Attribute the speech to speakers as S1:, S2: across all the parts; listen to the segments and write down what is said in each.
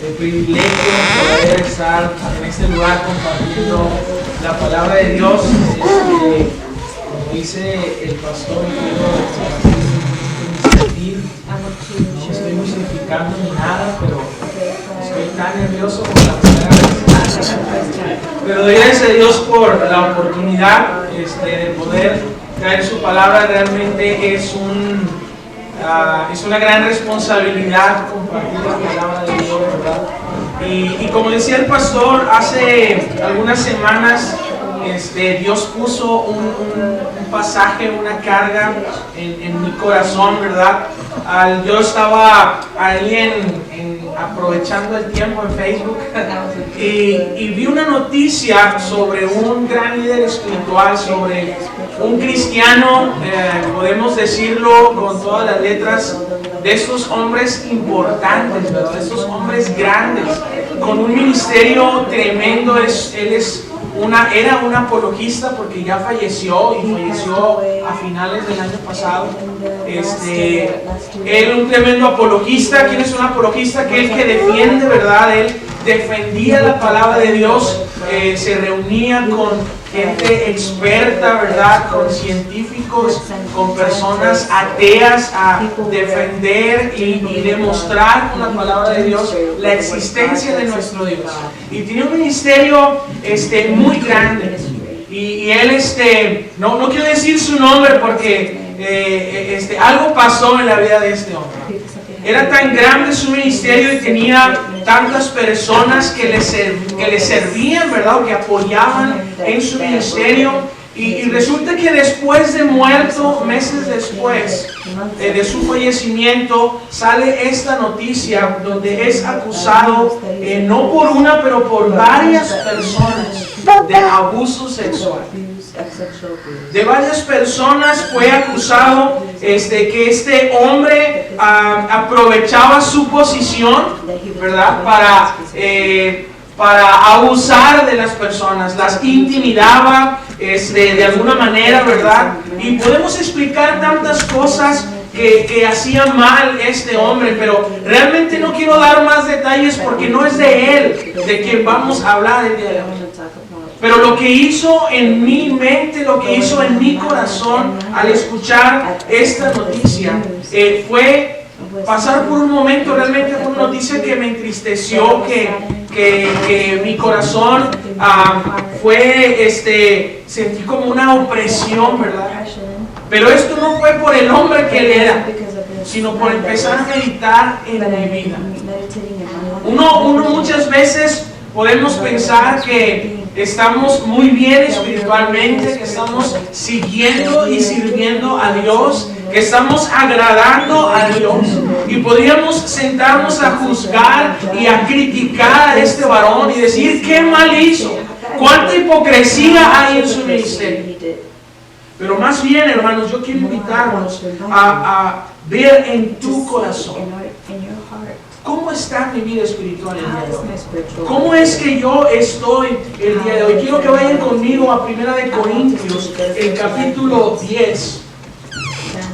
S1: el privilegio de poder estar en este lugar compartiendo la palabra de Dios. Como dice el pastor, no estoy justificando ni nada, pero estoy tan nervioso por la primera vez. Pero doy gracias a Dios por la oportunidad de poder traer su palabra. Realmente es una gran responsabilidad compartir la palabra de Dios, ¿verdad? Y como decía el pastor, hace algunas semanas Dios puso un pasaje, una carga en mi corazón, ¿verdad? Yo estaba ahí aprovechando el tiempo en Facebook y vi una noticia sobre un gran líder espiritual, sobre un cristiano, podemos decirlo con todas las letras, de estos hombres importantes, ¿verdad? De estos hombres grandes, con un ministerio tremendo. Era un apologista porque ya falleció a finales del año pasado. Él un tremendo apologista. ¿Quién es un apologista? Aquel que defiende, ¿verdad? Él defendía la palabra de Dios, se reunía con gente experta, ¿verdad? Con científicos, con personas ateas a defender y demostrar con la palabra de Dios la existencia de nuestro Dios. Y tenía un ministerio muy grande. Y él, no quiero decir su nombre porque algo pasó en la vida de este hombre. Era tan grande su ministerio y tenía tantas personas que le servían, ¿verdad? O que apoyaban en su ministerio. Y resulta que después de muerto, meses después de su fallecimiento, sale esta noticia donde es acusado, no por una, pero por varias personas de abuso sexual. De varias personas fue acusado que este hombre aprovechaba su posición, ¿verdad? Para abusar de las personas, las intimidaba de alguna manera, ¿verdad? Y podemos explicar tantas cosas que hacía mal este hombre, pero realmente no quiero dar más detalles porque no es de él de quien vamos a hablar el día de hoy. Pero lo que hizo en mi mente, lo que hizo en mi corazón al escuchar esta noticia, fue pasar por un momento, realmente fue una noticia que me entristeció, que mi corazón sentí como una opresión, ¿verdad? Pero esto no fue por el hombre que él era, sino por empezar a meditar en mi vida. Uno muchas veces podemos pensar que estamos muy bien espiritualmente, que estamos siguiendo y sirviendo a Dios, que estamos agradando a Dios, y podríamos sentarnos a juzgar y a criticar a este varón y decir qué mal hizo, cuánta hipocresía hay en su ministerio. Pero más bien, hermanos, yo quiero invitarnos a ver en tu corazón cómo está mi vida espiritual el día de hoy. ¿Cómo es que yo estoy el día de hoy? Quiero que vayan conmigo a 1 Corintios, el capítulo 10.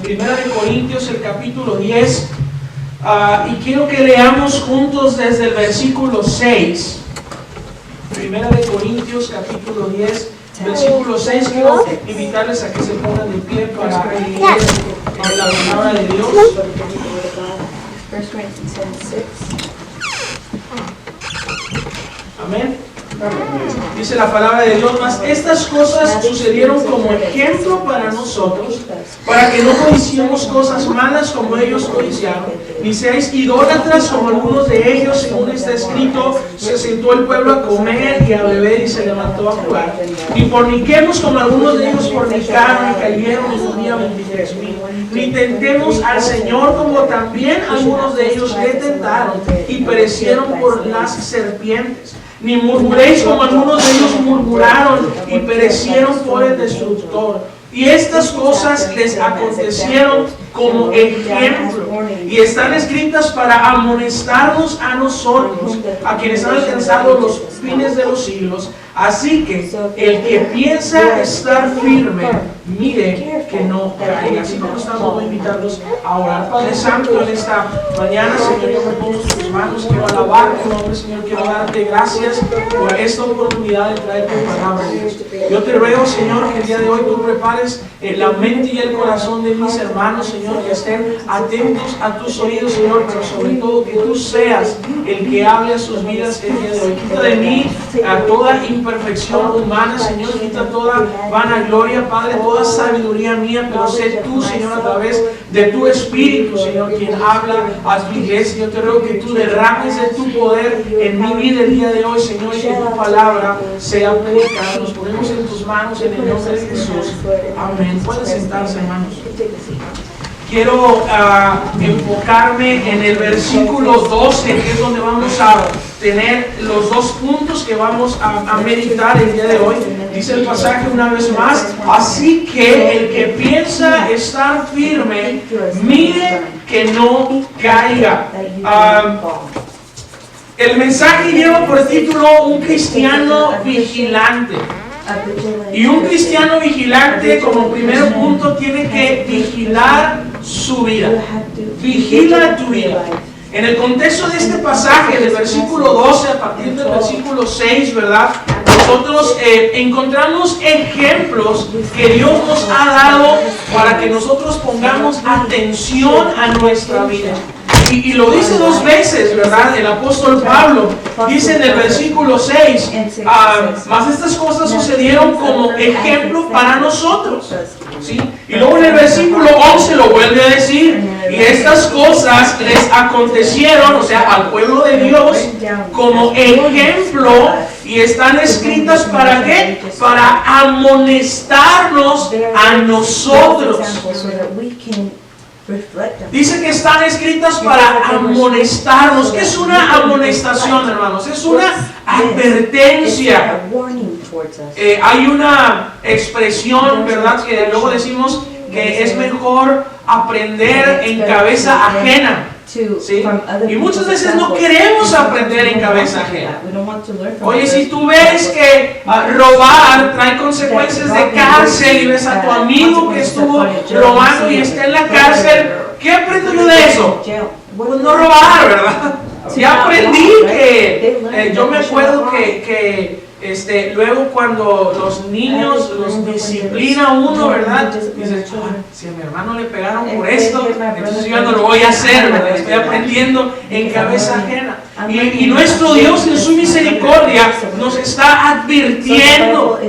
S1: 1 Corintios, el capítulo 10. Y quiero que leamos juntos desde el versículo 6. 1 Corintios, capítulo 10. Versículo 6, quiero invitarles a que se pongan de pie para leer la palabra de Dios.
S2: 1 Corinthians 6.
S1: Amén. Dice la palabra de Dios: mas estas cosas sucedieron como ejemplo para nosotros, para que no codiciemos cosas malas como ellos codiciaron, ni seáis idólatras como algunos de ellos, según está escrito: se sentó el pueblo a comer y a beber y se levantó a jugar. Ni forniquemos como algunos de ellos fornicaron y cayeron en un día 23,000. Ni tentemos al Señor como también algunos de ellos le tentaron y perecieron por las serpientes. Ni murmuréis como algunos de ellos murmuraron y perecieron por el destructor. Y estas cosas les acontecieron como ejemplo. Y están escritas para amonestarnos a nosotros, a quienes han alcanzado los fines de los siglos. Así que el que piensa estar firme, mire que no caiga. Así como estamos, voy a invitarlos a orar. Padre Santo, en esta mañana, Señor, yo me pongo en tus manos, quiero alabar tu nombre, Señor, quiero darte gracias por esta oportunidad de traer tu palabra, Dios. Yo te ruego, Señor, que el día de hoy tú prepares la mente y el corazón de mis hermanos, Señor, que estén atentos a tus oídos, Señor, pero sobre todo que tú seas el que hable a sus vidas el día de hoy. Quita de mí a toda imperfección humana, Señor, quita toda vanagloria, Padre, toda sabiduría mía, pero sé tú, Señor, a través de tu Espíritu, Señor, quien habla a tu iglesia. Yo te ruego que tú derrames de tu poder en mi vida el día de hoy, Señor, y que tu palabra sea predicada. Nos ponemos en tus manos en el nombre de Jesús. Amén. Pueden sentarse, hermanos. Quiero enfocarme en el versículo 12, que es donde vamos a tener los dos puntos que vamos a meditar el día de hoy. Dice el pasaje una vez más: así que el que piensa estar firme, mire que no caiga. El mensaje lleva por título Un cristiano vigilante. Y un cristiano vigilante, como primer punto, tiene que vigilar su vida. Vigila tu vida. En el contexto de este pasaje, del versículo 12 a partir del versículo 6, ¿verdad? Nosotros encontramos ejemplos que Dios nos ha dado para que nosotros pongamos atención a nuestra vida. Y lo dice dos veces, ¿verdad? El apóstol Pablo dice en el versículo 6, mas estas cosas sucedieron como ejemplo para nosotros, ¿sí? Y luego en el versículo 11 lo vuelve a decir: y estas cosas les acontecieron, o sea, al pueblo de Dios, como ejemplo, y están escritas ¿para qué? Para amonestarnos a nosotros. Dice que están escritas para amonestarnos. ¿Qué es una amonestación, hermanos? Es una advertencia. Hay una expresión, ¿verdad?, que luego decimos que es mejor aprender en cabeza ajena. ¿Sí? Y muchas veces no queremos aprender en cabeza ajena. Oye, si tú ves que robar trae consecuencias de cárcel y ves a tu amigo que estuvo robando y está en la cárcel, ¿qué aprendo yo de eso? Pues no robar, ¿verdad? Ya aprendí que yo me acuerdo que luego cuando los niños los disciplina uno, ¿verdad? Dices, si a mi hermano le pegaron por esto, entonces yo no lo voy a hacer, ¿verdad? Estoy aprendiendo en cabeza ajena. Y nuestro Dios en su misericordia nos está advirtiendo.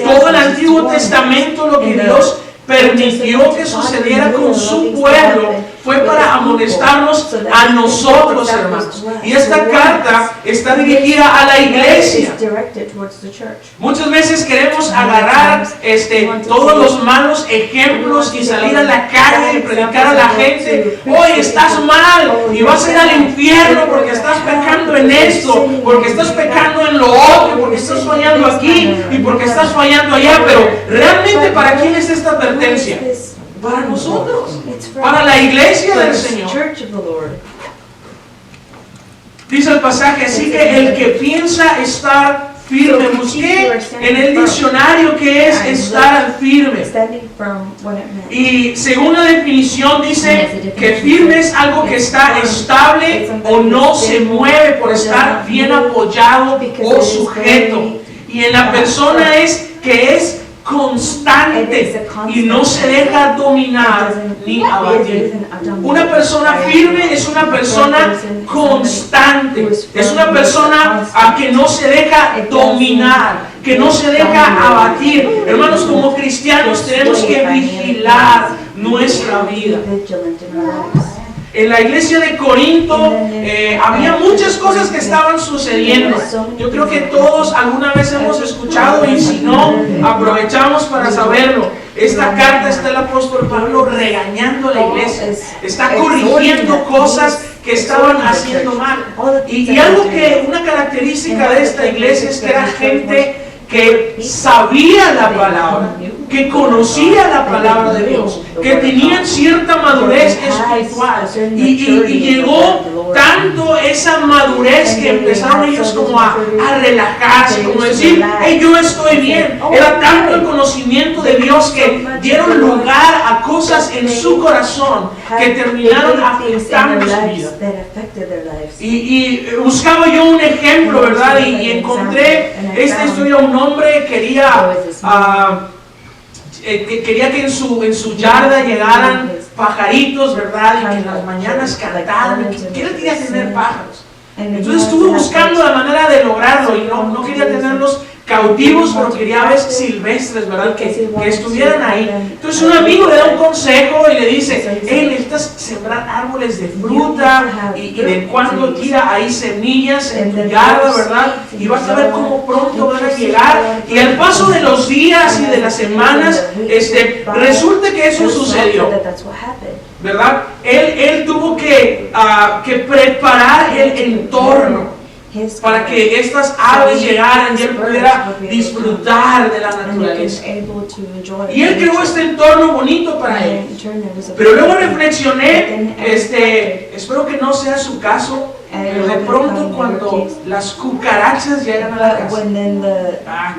S1: Todo el Antiguo Testamento, lo que Dios permitió que sucediera con su pueblo, fue para amonestarnos a nosotros, hermanos. Y esta carta está dirigida a la iglesia. Muchas veces queremos agarrar todos los malos ejemplos y salir a la calle y predicar a la gente: hoy estás mal y vas a ir al infierno porque estás pecando en esto, porque estás pecando en lo otro, porque estás fallando aquí y porque estás fallando allá. Pero realmente, ¿para quién es esta advertencia? Para nosotros, para la iglesia del Señor. Dice el pasaje: así que el que piensa estar firme. Busqué en el diccionario qué es estar firme. Y según la definición dice que firme es algo que está estable o no se mueve por estar bien apoyado o sujeto. Y en la persona es que es constante y no se deja dominar ni abatir. Una persona firme es una persona constante, es una persona a que no se deja dominar, que no se deja abatir. Hermanos, como cristianos tenemos que vigilar nuestra vida. En la iglesia de Corinto había muchas cosas que estaban sucediendo. Yo creo que todos alguna vez hemos escuchado, y si no, aprovechamos para saberlo. Esta carta está el apóstol Pablo regañando a la iglesia. Está corrigiendo cosas que estaban haciendo mal. Y algo que, una característica de esta iglesia es que era gente que sabía la palabra, que conocía la palabra de Dios, que tenían cierta madurez espiritual, y llegó tanto esa madurez que empezaron ellos como a relajarse, como decir, hey, yo estoy bien. Era tanto el conocimiento de Dios que dieron lugar a cosas en su corazón que terminaron afectando su vida. Y buscaba yo un ejemplo, ¿verdad? Y encontré esta historia. Un hombre quería que en su yarda llegaran pajaritos, ¿verdad? Y que en las mañanas cantaran. Y él quería tener pájaros. Entonces estuvo buscando la manera de lograrlo, y no quería tenerlos cautivos, pero quería aves silvestres, ¿verdad? Que estuvieran ahí. Entonces un amigo le da un consejo y le dice, hey, necesitas sembrar árboles de fruta, y de cuando tira ahí semillas en tu yarda, ¿verdad? Y vas a ver cómo pronto van a llegar. Y al paso de los días y de las semanas, resulta que eso sucedió, ¿verdad? Él tuvo que preparar el entorno para que estas aves llegaran y él pudiera disfrutar de la naturaleza. Y él creó este entorno bonito para él. Pero luego reflexioné, espero que no sea su caso, pero de pronto cuando las cucarachas llegan a la casa,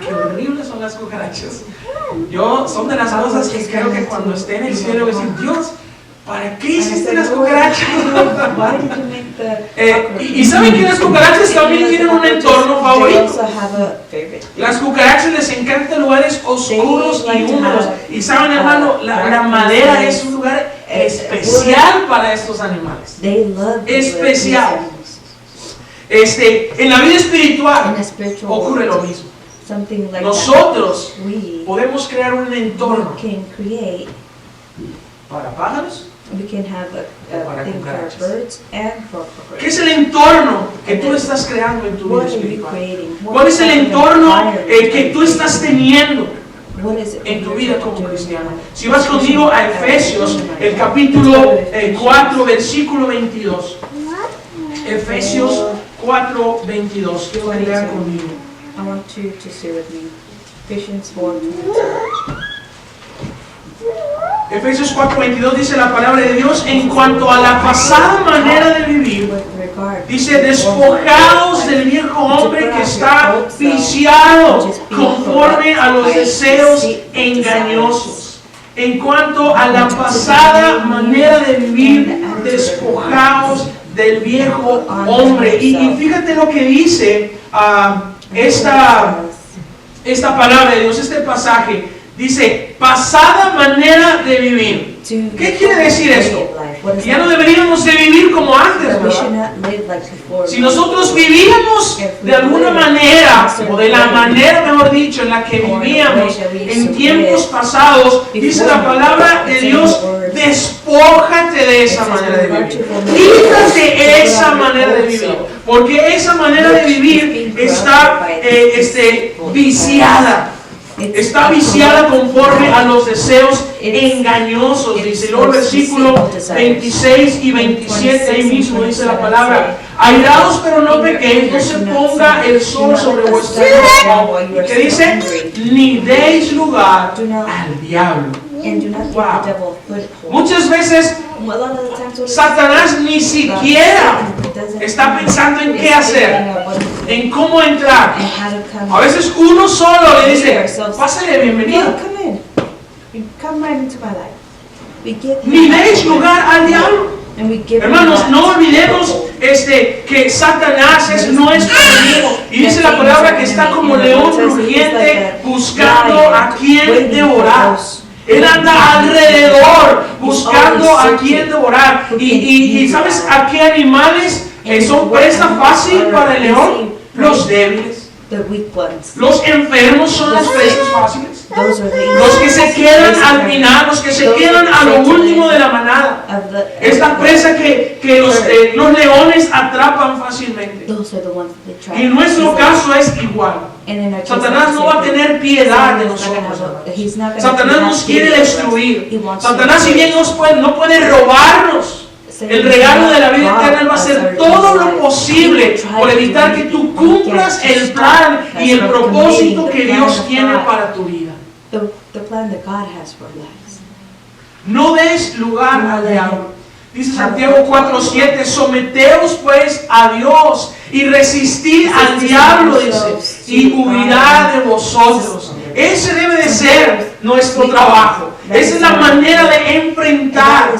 S1: qué horribles son las cucarachas. Son de las cosas que creo que cuando esté en el cielo voy a decir, Dios, ¿para qué hiciste las cucarachas? Y saben que las cucarachas también tienen un entorno favorito. Las cucarachas les encantan lugares oscuros y húmedos. Y saben, hermano, la madera es un lugar especial para estos animales. Especial. En la vida espiritual ocurre lo mismo. Nosotros podemos crear un entorno para pájaros, para cucarachas. ¿Qué es el entorno que tú estás creando en tu vida espiritual? ¿Cuál es el entorno que tú estás teniendo en tu vida como cristiano? Si vas conmigo a Efesios, el capítulo 4, versículo 22. Efesios 4, 22. Quiero que lean conmigo.
S2: I want you to say with me. Ephesians 4:22.
S1: Efesios 4:22 dice la palabra de Dios: en cuanto a la pasada manera de vivir, dice, despojados del viejo hombre que está viciado conforme a los deseos engañosos. En cuanto a la pasada manera de vivir, despojados del viejo hombre. Y fíjate lo que dice esta palabra de Dios, este pasaje. Dice, pasada manera de vivir. ¿Qué quiere decir esto? Que ya no deberíamos de vivir como antes, ¿verdad? Si nosotros vivíamos de alguna manera, o de la manera, mejor dicho, en la que vivíamos en tiempos pasados, dice la palabra de Dios, despójate de esa manera de vivir. Quítate esa manera de vivir. Porque esa manera de vivir está viciada. Está viciada conforme a los deseos engañosos, dice. Luego el versículo 26 y 27, ahí mismo dice la palabra: airaos pero no pequéis, no se ponga el sol sobre vuestra enojo. ¿Y qué dice? Ni deis lugar al diablo. Wow. Muchas veces Satanás ni siquiera está pensando en qué hacer, en cómo entrar. A veces uno solo le dice, pásale, bienvenido. Ni deis lugar al diablo. Hermanos, no olvidemos que Satanás es nuestro enemigo. Y dice la palabra que está como león rugiente buscando a quien devorar. Él anda alrededor buscando a quien devorar. Y ¿sabes a qué animales son presa fácil para el león? Los débiles. Los enfermos son las presas fáciles. Los que se quedan al final, los que se quedan a lo último de la manada. Esta presa que los leones atrapan fácilmente. Y en nuestro caso es igual. Satanás no va a tener piedad de nosotros. Satanás nos quiere destruir. Satanás, si bien no puede robarnos el regalo de la vida eterna, él va a hacer todo lo posible por evitar que tú cumplas el plan y el propósito que Dios tiene para tu vida.
S2: the plan that God has for our lives.
S1: No des lugar al diablo. Dice Santiago 4:7, someteos pues a Dios y resistid al diablo, dice, y huirá de vosotros. Ese debe de ser nuestro trabajo. Esa es la manera de enfrentar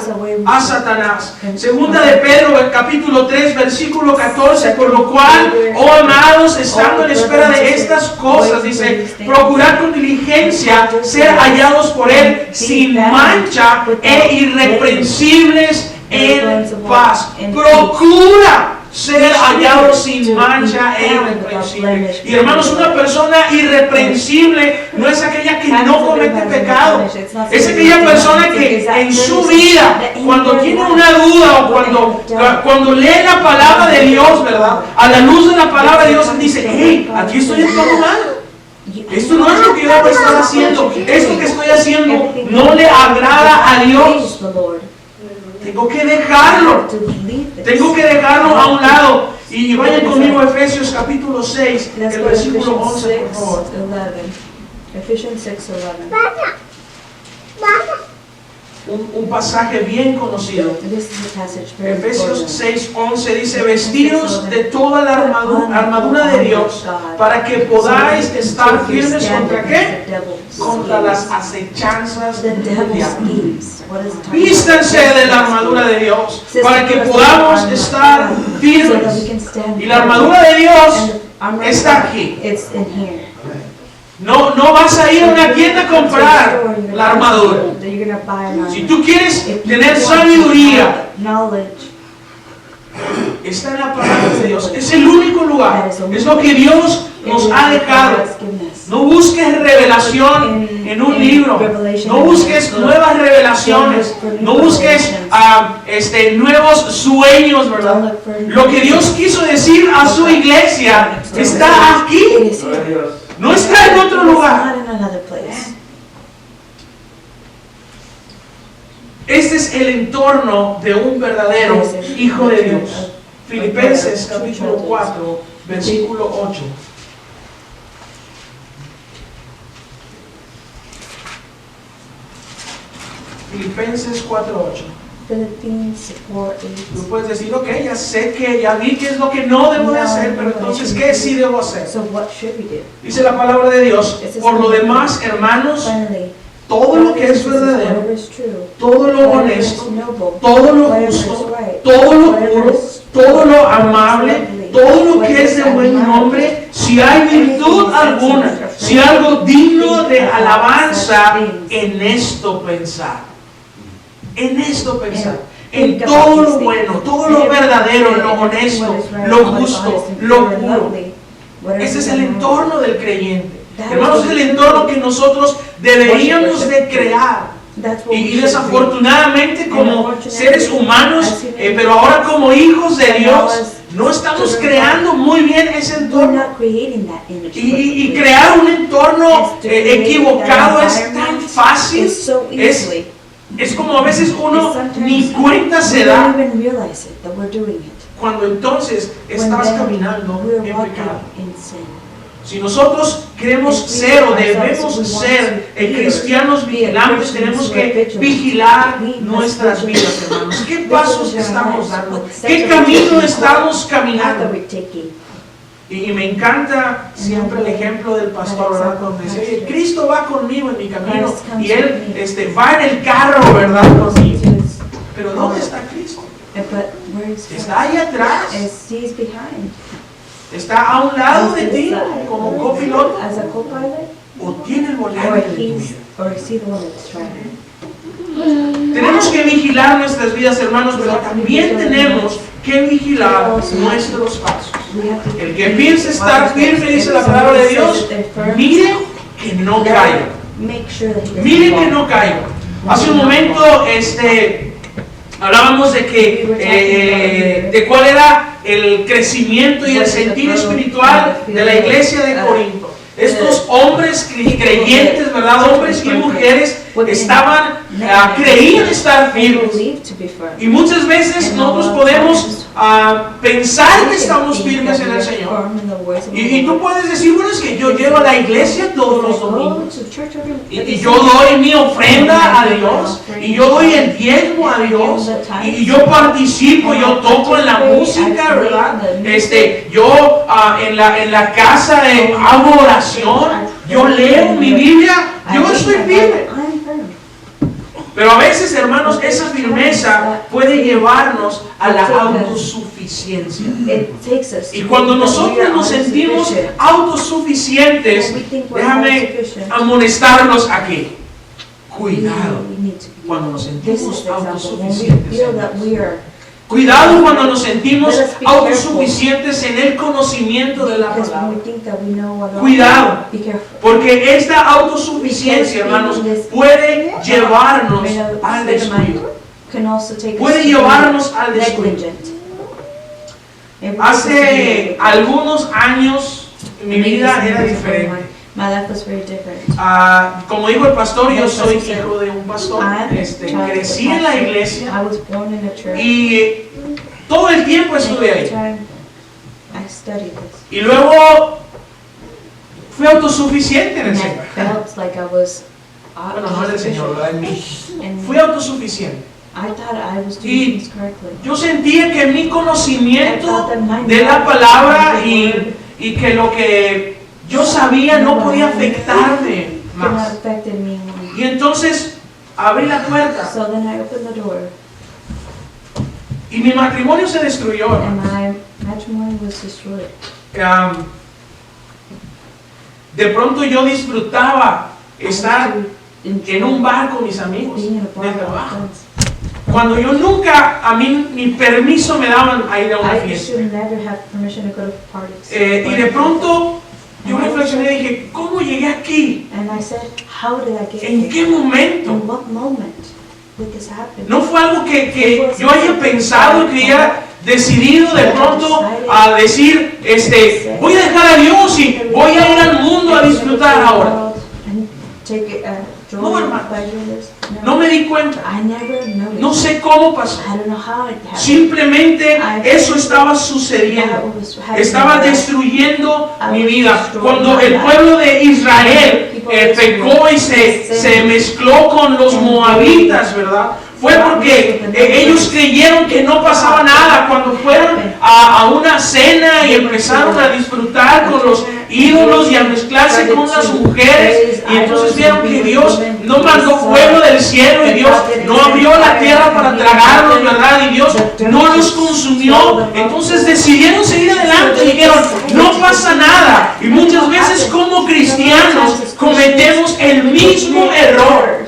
S1: a Satanás. Segunda de Pedro, el capítulo 3, versículo 14, por lo cual, oh amados, estando en espera de estas cosas, dice, procurad con diligencia ser hallados por Él sin mancha e irreprensibles en paz. Procura ser hallado sin mancha e irreprensible. Y hermanos, una persona irreprensible no es aquella que no comete pecado. Es aquella persona que en su vida, cuando tiene una duda o cuando lee la palabra de Dios, ¿verdad? A la luz de la palabra de Dios, él dice, hey, aquí estoy actuando mal. Esto no es lo que yo debo estar haciendo. Esto que estoy haciendo no le agrada a Dios. Tengo que dejarlo. Tengo que dejarlo a un lado. Y vayan conmigo a Efesios capítulo 6, el versículo 11, por favor.
S2: Ephesians 6:11.
S1: Un pasaje bien conocido. Efesios 6:11 dice, vestidos de toda la armadura de Dios, para que podáis estar firmes contra ¿qué? Contra las acechanzas del diablo. Vístanse de la armadura de Dios, para que podamos estar firmes. Y la armadura de Dios está aquí. No vas a ir a una tienda a comprar la armadura. Si tú quieres tener sabiduría, está en la palabra de Dios. Es el único lugar. Es lo que Dios nos ha dejado. No busques revelación en un libro. No busques nuevas revelaciones. No busques nuevos sueños, ¿verdad? Lo que Dios quiso decir a su iglesia está aquí. No está en otro lugar. Este es el entorno de un verdadero hijo de Dios. Filipenses capítulo 4, versículo 8. Filipenses 4:8. Tú puedes decir, ok, ya vi qué es lo que no debo de hacer, pero entonces, ¿qué sí debo hacer? Dice la palabra de Dios, por lo demás, hermanos, todo lo que es verdadero, todo lo honesto, todo lo justo, todo lo puro, todo lo amable, todo lo que es de buen nombre, si hay virtud alguna, si algo digno de alabanza, en esto pensar. En esto pensar, en todo lo bueno, todo lo verdadero, lo honesto, lo justo, lo puro. Ese es el entorno del creyente. Hermanos, es el entorno que nosotros deberíamos de crear. Y desafortunadamente como seres humanos, pero ahora como hijos de Dios, no estamos creando muy bien ese entorno. Y crear un entorno equivocado es tan fácil. Es como a veces uno ni cuenta se da cuando entonces estás caminando en pecado. Si nosotros queremos ser o debemos ser cristianos vigilantes, tenemos que vigilar nuestras vidas, hermanos. ¿Qué pasos estamos dando? ¿Qué camino estamos caminando? Y me encanta siempre el ejemplo del pastor, ¿verdad? Donde dice, oye, Cristo va conmigo en mi camino y Él va en el carro, ¿verdad? Conmigo. Pero ¿dónde está Cristo? Está ahí atrás. Está a un lado de ti como copiloto. O tiene el volante de tu vida. Tenemos que vigilar nuestras vidas, hermanos, pero también tenemos que vigilar nuestros pasos. El que piense estar firme, dice la palabra de Dios, mire que no caiga. Mire que no caiga. Hace un momento hablábamos de que de cuál era el crecimiento y el sentir espiritual de la iglesia de Corinto. Estos hombres creyentes, ¿verdad? Hombres y mujeres creían estar firmes. Y muchas veces nosotros podemos pensar que estamos firmes en el Señor. Y tú puedes decir, bueno, es que yo llevo a la iglesia todos los domingos. Y yo doy mi ofrenda a Dios. Y yo doy el diezmo a Dios. Y yo participo, yo toco en la música, ¿verdad? Yo en la casa hago oración. Yo leo mi Biblia. Yo estoy firme. Pero a veces, hermanos, esa firmeza puede llevarnos a la autosuficiencia. Y cuando nosotros nos sentimos autosuficientes, déjame amonestarlos aquí. Cuidado cuando nos sentimos autosuficientes. Cuidado cuando nos sentimos autosuficientes en el conocimiento de la palabra. Cuidado, porque esta autosuficiencia, hermanos, puede llevarnos al descuido. Puede llevarnos al descuido. Hace algunos años mi vida era diferente. Como dijo el pastor, yo soy hijo de un pastor. Crecí en la iglesia y todo el tiempo estuve ahí. Y luego fui autosuficiente en el Señor. Bueno, no en el Señor, ¿verdad? En mí. Fui autosuficiente. Y yo sentía que mi conocimiento de la palabra y que lo que yo sabía no podía afectarme más. Y entonces abrí la puerta. Y mi matrimonio se destruyó. De pronto yo disfrutaba estar en un bar con mis amigos de trabajo. Cuando yo nunca, a mí ni permiso me daban a ir a una fiesta. Y de pronto yo reflexioné y dije, ¿cómo llegué aquí? ¿En qué momento? No fue algo que yo haya pensado, que haya decidido de pronto a decir, voy a dejar a Dios y voy a ir al mundo a disfrutar ahora. No, hermano. No me di cuenta. No sé cómo pasó. Simplemente eso estaba sucediendo. Estaba destruyendo mi vida. Cuando el pueblo de Israel pecó y se mezcló con los moabitas, ¿verdad? Fue porque ellos creyeron que no pasaba nada. Cuando fueron a una cena y empezaron a disfrutar con los ídolos y a mezclarse con las mujeres, y entonces vieron que Dios no mandó fuego del cielo y Dios no abrió la tierra para tragarlos, ¿verdad? Y Dios no los consumió. Entonces decidieron seguir adelante y dijeron, no pasa nada. Y muchas veces como cristianos cometemos el mismo error.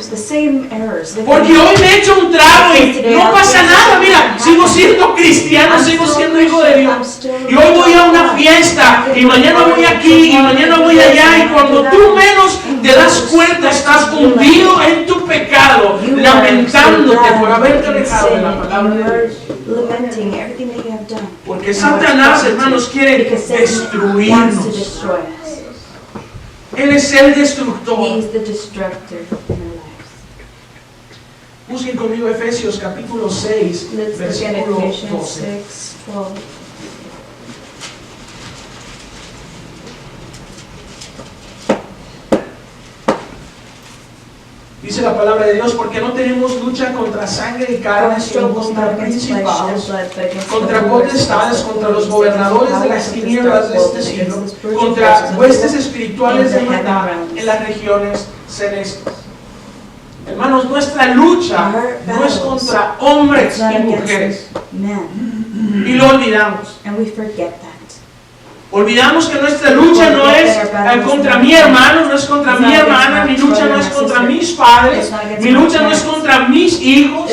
S1: Porque hoy me echo un trago y no pasa nada. Mira, sigo siendo cristiano, sigo siendo hijo de Dios. Y hoy voy a una fiesta y mañana voy aquí y mañana voy allá. Y cuando tú menos te das cuenta, estás hundido en tu pecado, lamentándote por haberte alejado de la palabra de Dios. Porque Satanás, hermanos, quiere destruirnos. Él es el destructor. Busquen conmigo Efesios capítulo 6, versículo 12. Dice la palabra de Dios, porque no tenemos lucha contra sangre y carne, sino contra principados, contra potestades, contra los gobernadores de las tinieblas de este siglo, contra huestes espirituales de maldad en las regiones celestes. Hermanos, nuestra lucha no es contra hombres y mujeres. Y lo olvidamos. Olvidamos que nuestra lucha no es contra mi hermano, no es contra mi hermana, mi lucha no es contra mis padres, mi lucha no es contra mis hijos.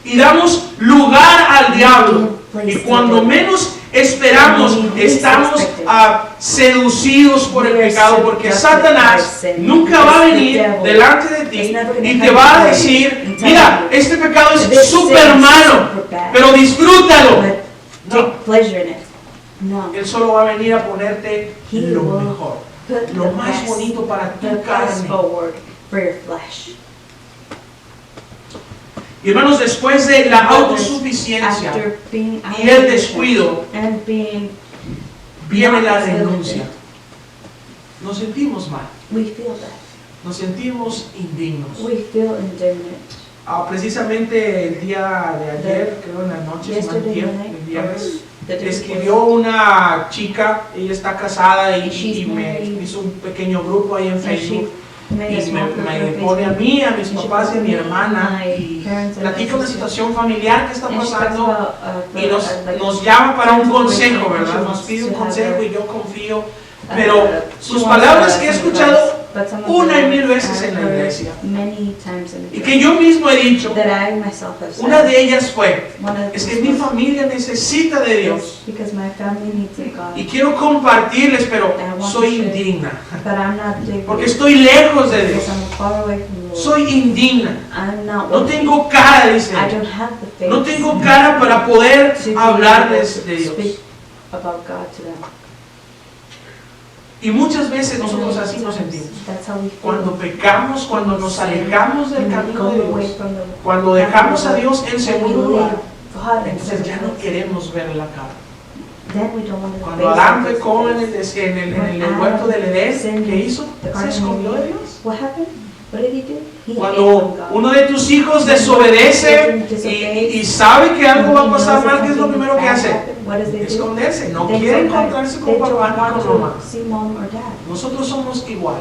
S1: Y damos lugar al diablo. Y cuando menos esperamos, estamos seducidos por el pecado, porque Satanás nunca va a venir delante de ti y te va a decir, mira, este pecado es súper malo, pero disfrútalo. No. Él solo va a venir a ponerte lo mejor, lo más bonito para tu carne. Y hermanos, después de la autosuficiencia y el descuido, viene la renuncia. Nos sentimos mal. Nos sentimos indignos. Precisamente el día de ayer, creo en la noche, el viernes, escribió una chica, ella está casada y me hizo un pequeño grupo ahí en Facebook. Y me pone a mí, a mis papás y a mi hermana y platica una situación familiar que está pasando y nos llama para un consejo, ¿verdad? Nos pide un consejo y yo confío, pero sus palabras que he escuchado una y mil veces en la iglesia y que yo mismo he dicho, una de ellas fue, es que mi familia necesita de Dios y quiero compartirles, pero soy indigna porque estoy lejos de Dios, soy indigna, no tengo cara, dice, no tengo cara para poder hablarles de Dios. Y muchas veces nosotros así nos sentimos. Cuando pecamos, cuando nos alejamos del camino de Dios, cuando dejamos a Dios en segundo lugar, entonces ya no queremos ver la cara. Cuando Adán pecó en el huerto del Edén, ¿qué hizo? Se escondió de Dios. Cuando uno de tus hijos desobedece y sabe que algo va a pasar mal, ¿qué es lo primero que hace? Esconderse, no quiere encontrarse con papá ni con mamá. Nosotros somos igual.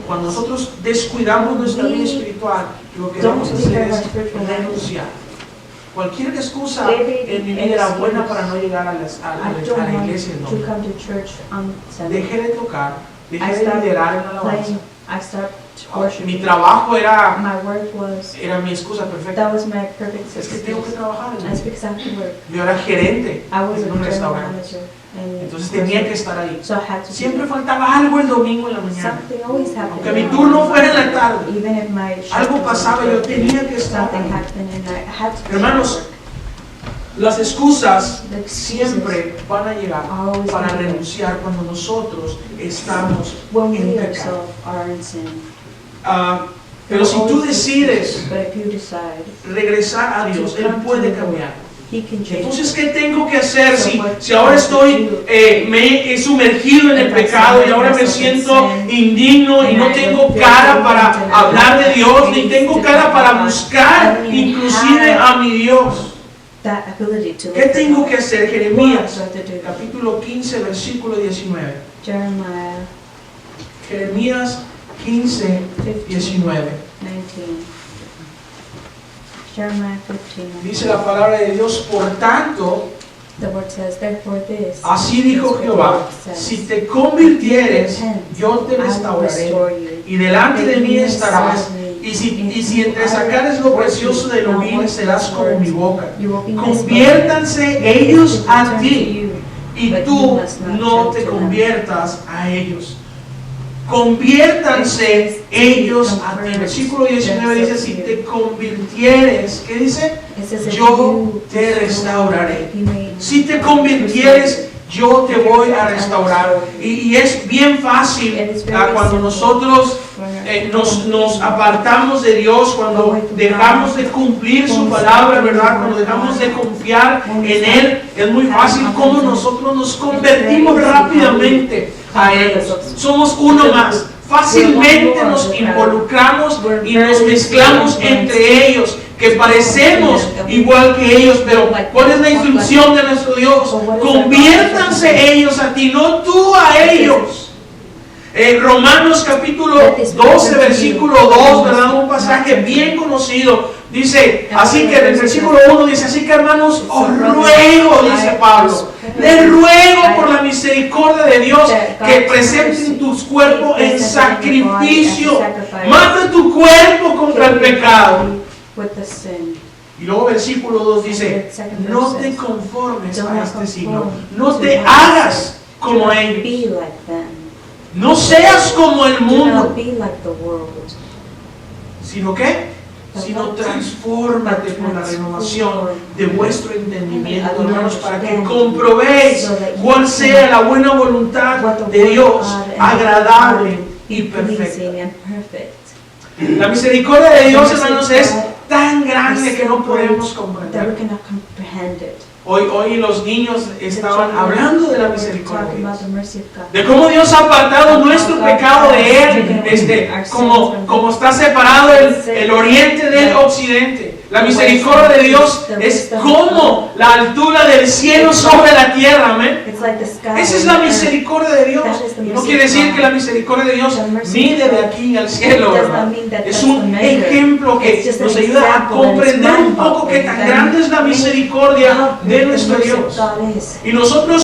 S1: Cuando nosotros descuidamos nuestra vida espiritual, lo que debemos hacer es renunciar. Cualquier excusa en mi vida era buena para no llegar a la iglesia en domingo. Dejé de tocar, dejé de liderar en la alabanza. Mi trabajo era mi excusa perfecta. Es que tengo que trabajar. Yo era gerente en un restaurante. Entonces tenía que estar ahí. Siempre faltaba algo el domingo en la mañana. Aunque mi turno fuera en la tarde, algo pasaba y yo tenía que estar ahí. Hermanos, las excusas siempre van a llegar para renunciar cuando nosotros estamos en pecado. Pero si tú decides regresar a Dios, Él puede cambiar. Entonces, ¿qué tengo que hacer si ahora me he sumergido en el pecado y ahora me siento indigno y no tengo cara para hablar de Dios, ni tengo cara para buscar inclusive a mi Dios? ¿Qué tengo que hacer? Jeremías, capítulo 15, versículo 19. Jeremías 15, 19. Dice la palabra de Dios, por tanto, así dijo Jehová, si te convirtieres, yo te restauraré, y delante de mí estarás, y si entresacares lo precioso de lo vil, serás como mi boca. Conviértanse ellos a ti, y tú no te conviertas a ellos. Conviértanse ellos a ti. Versículo 19 dice, si te convirtieres, ¿qué dice? Yo te restauraré. Si te convirtieres, yo te voy a restaurar. Y es bien fácil cuando nosotros nos apartamos de Dios, cuando dejamos de cumplir su palabra, ¿verdad? Cuando dejamos de confiar en Él, es muy fácil como nosotros nos convertimos rápidamente a ellos. Somos uno más. Fácilmente nos involucramos y nos mezclamos entre ellos, que parecemos igual que ellos, pero ¿cuál es la instrucción de nuestro Dios? Conviértanse ellos a ti, no tú a ellos. Romanos capítulo 12, versículo 2, ¿verdad? Un pasaje bien conocido. Dice, así que en el versículo 1 dice, así que hermanos, os ruego, dice Pablo, les ruego por la misericordia de Dios que presenten tus cuerpos en sacrificio. Mata tu cuerpo contra el pecado. Y luego versículo 2 dice, no te conformes a este siglo, no te hagas como ellos. No seas como el mundo, sino que, sino transfórmate por la renovación de vuestro entendimiento, hermanos, para que comprobéis cuál sea la buena voluntad de Dios, agradable y perfecta. La misericordia de Dios, hermanos, es tan grande que no podemos
S2: that we
S1: comprender.
S2: cannot comprehend it.
S1: Hoy los niños estaban hablando de la misericordia de
S2: Talking about
S1: Dios,
S2: the mercy of God.
S1: de cómo Dios ha apartado nuestro pecado de Él, como está separado el oriente del occidente. La misericordia de Dios es como la altura del cielo sobre la tierra, amén.
S2: It's like the sky.
S1: Esa es la misericordia de Dios. Y no quiere decir que la misericordia de Dios mide de aquí al cielo, ¿verdad? Es un ejemplo que nos ayuda a comprender un poco qué tan grande es la misericordia de nuestro Dios. Y nosotros